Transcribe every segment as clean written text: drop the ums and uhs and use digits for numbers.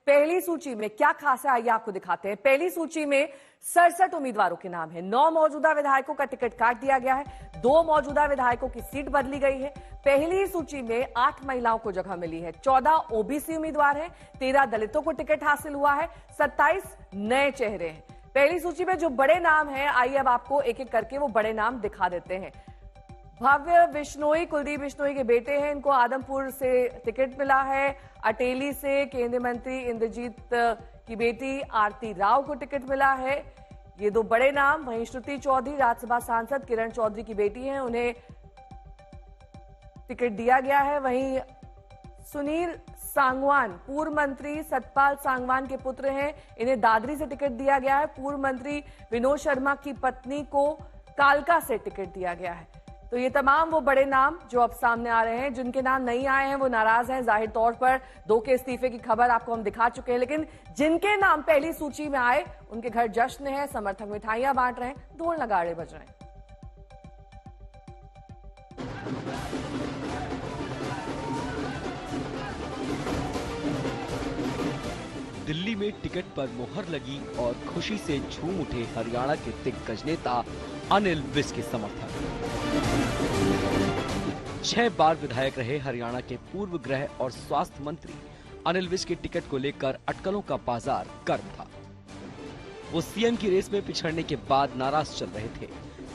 पहली सूची में क्या खास है आइए आपको दिखाते हैं। पहली सूची में 67 उम्मीदवारों के नाम है। 9 मौजूदा विधायकों का टिकट काट दिया गया है, 2 मौजूदा विधायकों की सीट बदली गई है। पहली सूची में 8 महिलाओं को जगह मिली है, 14 ओबीसी उम्मीदवार हैं, 13 दलितों को टिकट हासिल हुआ है, 27 नए चेहरे हैं। पहली सूची में जो बड़े नाम हैं, आइए अब आपको एक एक करके वो बड़े नाम दिखा देते हैं। भव्य बिश्नोई, कुलदीप बिश्नोई के बेटे हैं, इनको आदमपुर से टिकट मिला है। अटेली से केंद्रीय मंत्री इंद्रजीत की बेटी आरती राव को टिकट मिला है। ये 2 बड़े नाम। वहीं श्रुति चौधरी, राज्यसभा सांसद किरण चौधरी की बेटी हैं, उन्हें टिकट दिया गया है। वहीं सुनील सांगवान, पूर्व मंत्री सतपाल सांगवान के पुत्र हैं, इन्हें दादरी से टिकट दिया गया है। पूर्व मंत्री विनोद शर्मा की पत्नी को कालका से टिकट दिया गया है। तो ये तमाम वो बड़े नाम जो अब सामने आ रहे हैं। जिनके नाम नहीं आए हैं वो नाराज हैं। जाहिर तौर पर 2 के इस्तीफे की खबर आपको हम दिखा चुके हैं, लेकिन जिनके नाम पहली सूची में आए उनके घर जश्न है, समर्थक मिठाइयां बांट रहे हैं, ढोल नगाड़े बज रहे हैं। दिल्ली में टिकट पर मोहर लगी और खुशी से झूम उठे हरियाणा के दिग्गज नेता अनिल विज के समर्थक। 6 बार विधायक रहे हरियाणा के पूर्व गृह और स्वास्थ्य मंत्री अनिल विज के टिकट को लेकर अटकलों का बाजार गर्म था। वो सीएम की रेस में पिछड़ने के बाद नाराज चल रहे थे,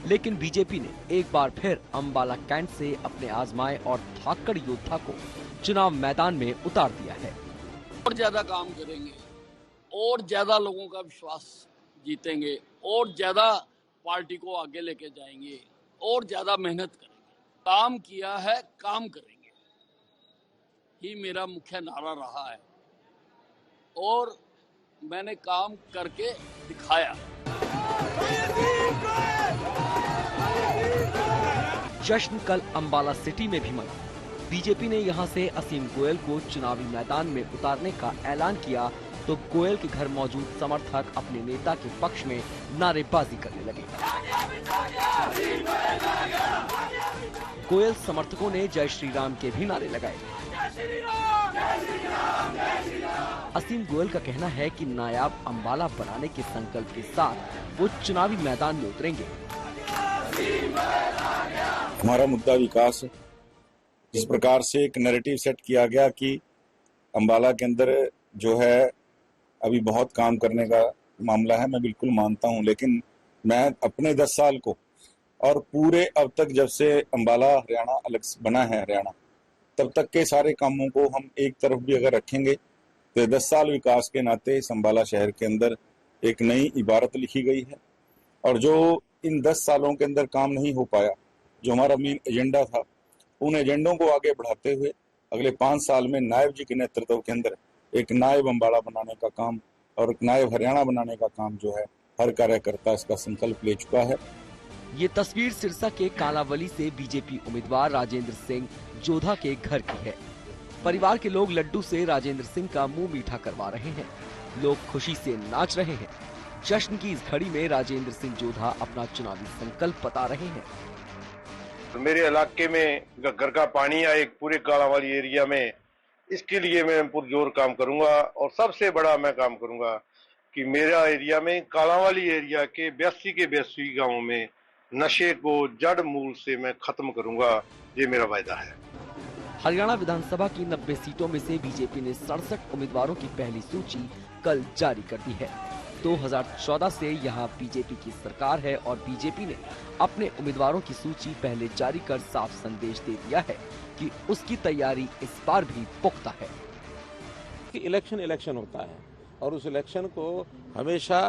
लेकिन बीजेपी ने एक बार फिर अंबाला कैंट से अपने आजमाए और धाकड़ योद्धा को चुनाव मैदान में उतार दिया है। और ज्यादा काम करेंगे, और ज्यादा लोगों का विश्वास जीतेंगे, और ज्यादा पार्टी को आगे लेके जाएंगे, और ज्यादा मेहनत करेंगे। काम किया है, काम करेंगे, ही मेरा मुख्य नारा रहा है और मैंने काम करके दिखाया। जश्न कल अंबाला सिटी में भी मना। बीजेपी ने यहां से असीम गोयल को चुनावी मैदान में उतारने का ऐलान किया तो गोयल के घर मौजूद समर्थक अपने नेता के पक्ष में नारेबाजी करने लगे। गोयल समर्थकों ने जय श्री राम के भी नारे लगाए। असीम गोयल का कहना है कि नायाब अंबाला बनाने के संकल्प के साथ वो चुनावी मैदान में उतरेंगे। हमारा मुद्दा विकास है। जिस प्रकार से एक नैरेटिव सेट किया गया कि अंबाला के अंदर जो है अभी बहुत काम करने का मामला है, मैं बिल्कुल मानता हूं, लेकिन मैं अपने 10 साल को और पूरे अब तक जब से अंबाला हरियाणा अलग बना है हरियाणा, तब तक के सारे कामों को हम एक तरफ भी अगर रखेंगे तो 10 साल विकास के नाते इस अंबाला शहर के अंदर एक नई इबारत लिखी गई है। और जो इन 10 सालों के अंदर काम नहीं हो पाया, जो हमारा मेन एजेंडा था, उन एजेंडों को आगे बढ़ाते हुए अगले 5 साल में नायब जी के नेतृत्व के अंदर एक नायब अंबाला बनाने का काम और एक नायब हरियाणा बनाने का काम जो है हर कार्यकर्ता इसका संकल्प ले चुका है। ये तस्वीर सिरसा के कालावली से बीजेपी उम्मीदवार राजेंद्र सिंह जोधा के घर की है। परिवार के लोग लड्डू से राजेंद्र सिंह का मुंह मीठा करवा रहे हैं। लोग खुशी से नाच रहे हैं। जश्न की इस घड़ी में राजेंद्र सिंह जोधा अपना चुनावी संकल्प बता रहे हैं। मेरे इलाके में घर का पानी आए पूरे कालावाली एरिया में, इसके लिए मैं पुरजोर काम करूंगा। और सबसे बड़ा मैं काम करूंगा कि मेरा एरिया में कालावाली एरिया के 82 के 82 गांवों में नशे को जड़ मूल से मैं खत्म करूंगा, ये मेरा वायदा है। हरियाणा विधानसभा की 90 सीटों में से बीजेपी ने 67 उम्मीदवारों की पहली सूची कल जारी कर दी है। 2014 से यहाँ बीजेपी की सरकार है और बीजेपी ने अपने उम्मीदवारों की सूची पहले जारी कर साफ संदेश दे दिया है कि उसकी तैयारी इस बार भी पुख्ता है। इलेक्शन होता है और उस इलेक्शन को हमेशा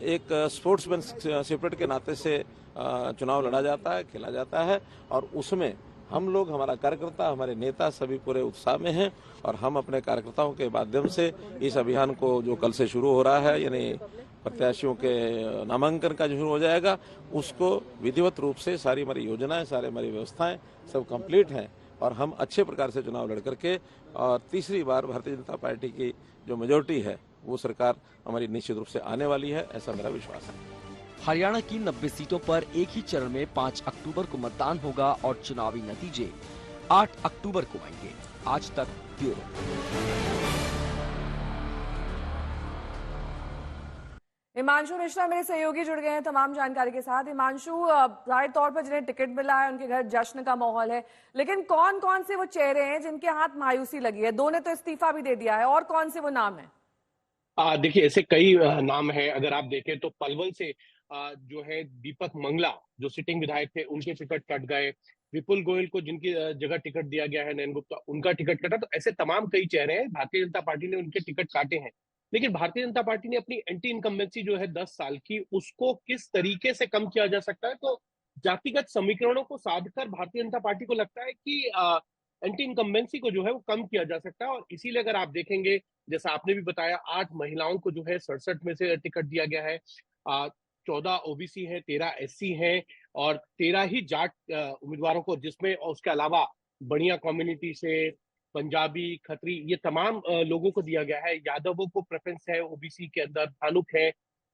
एक स्पोर्ट्समैन स्पिरिट के नाते से चुनाव लड़ा जाता है, खेला जाता है और उसमें हम लोग, हमारा कार्यकर्ता, हमारे नेता सभी पूरे उत्साह में हैं और हम अपने कार्यकर्ताओं के माध्यम से इस अभियान को जो कल से शुरू हो रहा है, यानी प्रत्याशियों के नामांकन का जो शुरू हो जाएगा, उसको विधिवत रूप से सारी हमारी योजनाएं, सारी हमारी व्यवस्थाएं सब कंप्लीट हैं और हम अच्छे प्रकार से चुनाव लड़ करके और तीसरी बार भारतीय जनता पार्टी की जो मेजोरिटी है वो सरकार हमारी निश्चित रूप से आने वाली है, ऐसा मेरा विश्वास है। हरियाणा की 90 सीटों पर एक ही चरण में 5 अक्टूबर को मतदान होगा और चुनावी नतीजे 8 अक्टूबर को आएंगे। आज तक ब्यूरो। हिमांशु मिश्रा मेरे सहयोगी जुड़ गए हैं तमाम जानकारी के साथ। हिमांशु, जाहिर तौर पर जिन्हें टिकट मिला है उनके घर जश्न का माहौल है, लेकिन कौन कौन से वो चेहरे हैं जिनके हाथ मायूसी लगी है? दो ने तो इस्तीफा भी दे दिया है, और कौन से वो नाम है? देखिए, ऐसे कई नाम हैं। अगर आप देखें तो पलवल से जो है दीपक मंगला, जो सिटिंग विधायक थे, उनके टिकट कट गए। विपुल गोयल को जिनकी जगह टिकट दिया गया है, नयन गुप्ता, उनका टिकट कटा। तो ऐसे तमाम कई चेहरे हैं, भारतीय जनता पार्टी ने उनके टिकट काटे हैं। लेकिन भारतीय जनता पार्टी ने अपनी एंटी इनकम्बेंसी जो है 10 साल की, उसको किस तरीके से कम किया जा सकता है, तो जातिगत समीकरणों को साधकर भारतीय जनता पार्टी को लगता है कि एंटी इनकम्बेंसी को जो है वो कम किया जा सकता है। और इसीलिए अगर आप देखेंगे, जैसा आपने भी बताया, 8 महिलाओं को जो है 67 में से टिकट दिया गया है। 14 ओबीसी हैं, 13 एससी हैं और 13 ही जाट उम्मीदवारों को, जिसमें उसके अलावा बढ़िया कम्युनिटी से पंजाबी, खत्री, ये तमाम लोगों को दिया गया है। यादवों को प्रेफरेंस है ओबीसी के अंदर, धानुक है,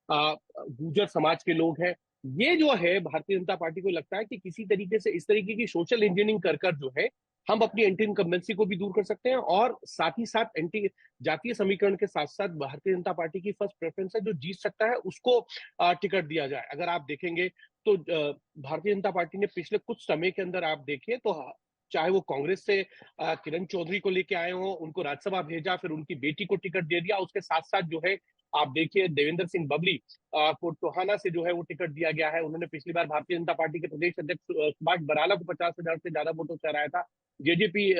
गुर्जर समाज के लोग हैं। ये जो है भारतीय जनता पार्टी को लगता है कि किसी तरीके से इस तरीके की सोशल इंजीनियरिंग कर जो है हम अपनी एंटी इनकम्बेंसी को भी दूर कर सकते हैं, और साथ ही साथ एंटी जातीय समीकरण के साथ साथ भारतीय जनता पार्टी की फर्स्ट प्रेफरेंस है जो जीत सकता है उसको टिकट दिया जाए। अगर आप देखेंगे तो भारतीय जनता पार्टी ने पिछले कुछ समय के अंदर आप देखिए तो चाहे वो कांग्रेस से किरण चौधरी को लेके आए हो, उनको राज्यसभा भेजा, फिर उनकी बेटी को टिकट दे दिया। उसके साथ साथ जो है आप देखिए देवेंद्र सिंह बबली को टोहाना से जो है वो टिकट दिया गया है। उन्होंने पिछली बार भारतीय जनता पार्टी के प्रदेश अध्यक्ष सुभाष बराला को 50,000 से ज्यादा वोटों से हराया था। जेजेपी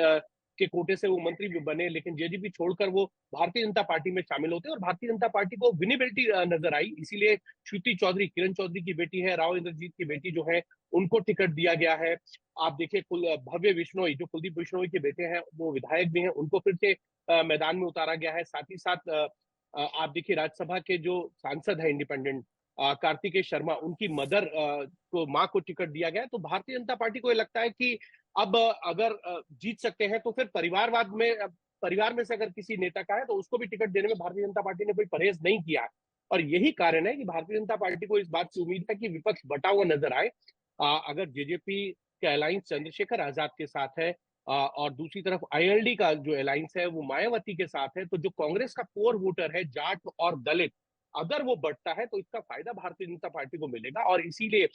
के कोटे से वो मंत्री भी बने, लेकिन जेजेपी छोड़कर वो भारतीय जनता पार्टी में शामिल होते और भारतीय जनता पार्टी को विनेबिलिटी नजर आई। इसीलिए श्रुति चौधरी, किरण चौधरी की बेटी है, राव इंद्रजीत की बेटी जो है, उनको टिकट दिया गया है। आप देखिए भव्य बिश्नोई, जो कुलदीप बिश्नोई के बेटे हैं, वो विधायक भी हैं, उनको फिर से मैदान में उतारा गया है। साथ ही साथ आप देखिए राज्यसभा के जो सांसद है इंडिपेंडेंट कार्तिकेय शर्मा, उनकी मदर को, माँ को टिकट दिया गया है। तो भारतीय जनता पार्टी को ये लगता है कि अब अगर जीत सकते हैं तो फिर परिवार में से अगर किसी नेता का है तो उसको भी टिकट देने में भारतीय जनता पार्टी ने कोई परहेज नहीं किया। और यही कारण है कि भारतीय जनता पार्टी को इस बात की उम्मीद है कि विपक्ष बटा हुआ नजर आए। अगर जेजेपी का अलायंस चंद्रशेखर आजाद के साथ है और दूसरी तरफ आईएलडी का जो अलायंस है वो मायावती के साथ है, तो जो कांग्रेस का कोर वोटर है, जाट और दलित, अगर वो बढ़ता है तो इसका फायदा भारतीय जनता पार्टी को मिलेगा। और इसीलिए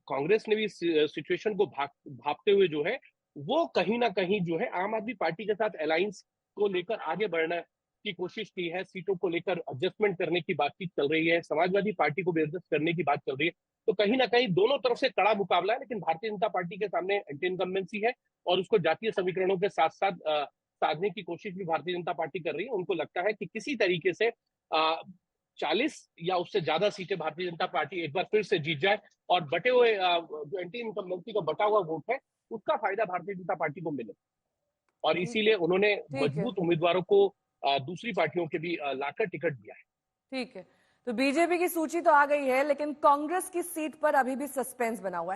कांग्रेस ने भी इस सिचुएशन को भापते हुए जो है वो कहीं ना कहीं जो है आम आदमी पार्टी के साथ अलायंस को लेकर आगे बढ़ने की कोशिश की है। सीटों को लेकर एडजस्टमेंट करने की बातचीत चल रही है, समाजवादी पार्टी को भी एडजस्ट करने की बात चल रही है। तो कहीं ना कहीं दोनों तरफ से कड़ा मुकाबला है, लेकिन भारतीय जनता पार्टी के सामने एंटी इनकम्बेंसी है और उसको जातीय समीकरणों के साथ साथ साधने की कोशिश भी भारतीय जनता पार्टी कर रही है। उनको लगता है कि किसी तरीके से 40 या उससे ज्यादा सीटें भारतीय जनता पार्टी एक बार फिर से जीत जाए और बटे हुए जो एंटी इनकम्बेंसी का बटा हुआ वोट है उसका फायदा भारतीय जनता पार्टी को मिले। और इसीलिए उन्होंने मजबूत उम्मीदवारों को दूसरी पार्टियों के भी लाकर टिकट दिया है। ठीक है, तो बीजेपी की सूची तो आ गई है, लेकिन कांग्रेस की सीट पर अभी भी सस्पेंस बना हुआ है।